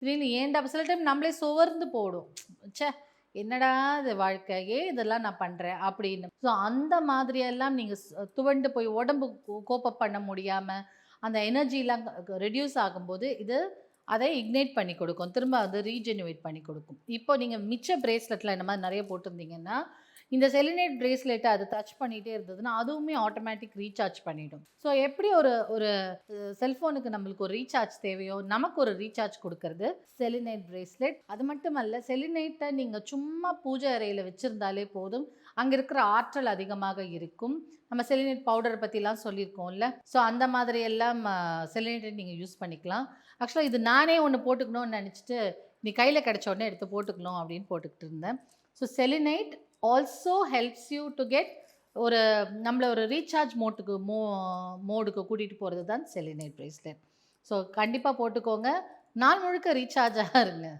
திடீர்னு ஏன்டா சில டைம் நம்மளே சுவர்ந்து போடும். ச்சே! என்னடா இது வாழ்க்கை! ஏன் இதெல்லாம் நான் பண்றேன்? அப்படின்னு. ஸோ அந்த மாதிரியெல்லாம் நீங்க துவண்டு போய் உடம்பு கோப் பண்ண முடியாம, அந்த எனர்ஜிலாம் ரெட்யூஸ் ஆகும்போது, இது அதை இக்னைட் பண்ணி கொடுக்கும். திரும்ப அது ரீஜெனரேட் பண்ணி கொடுக்கும். இப்போ நீங்க மிச்ச பிரேஸ்லெட்லாம் இந்த மாரி நெறைய போட்டிருந்தீங்கன்னா, இந்த செலினைட் பிரேஸ்லெட்ட அது டச் பண்ணிட்டே இருந்ததுன்னா, அதுவுமே ஆட்டோமேட்டிக் ரீசார்ஜ் பண்ணிடும். ஸோ எப்படி ஒரு ஒரு செல்ஃபோனுக்கு நம்மளுக்கு ஒரு ரீசார்ஜ் தேவையோ, நமக்கு ஒரு ரீசார்ஜ் குடுக்கறது செலினைட் பிரேஸ்லெட். அது மட்டுமல்ல, செலினைட்ட நீங்க சும்மா பூஜை அறையில வச்சிருந்தாலே போதும். அங்க இருக்கிற ஆற்றல் அதிகமாக இருக்கும். நம்ம செலினைட் பவுடர் பத்திலாம் சொல்லியிருக்கோம்ல. ஸோ அந்த மாதிரி எல்லாம் செலினைட்ட நீங்க யூஸ் பண்ணிக்கலாம். ஆக்சுவலா இது நானே ஒண்ணு போட்டுக்கணும்னு நெனச்சுட்டு, நீ கையில கிடைச்ச உடனே எடுத்து போட்டுக்கணும் அப்படின்னு போட்டுக்கிட்டு இருந்தேன். So selenite also helps you to get ஒரு நம்மள ஒரு ரீசார்ஜ் மோடுக்கு கூட்டிட்டு போறது தான் செலினைட் பிரேஸ்லெட். ஸோ கண்டிப்பா போட்டுக்கோங்க. நாள் முழுக்க ரீசார்ஜா இருங்க.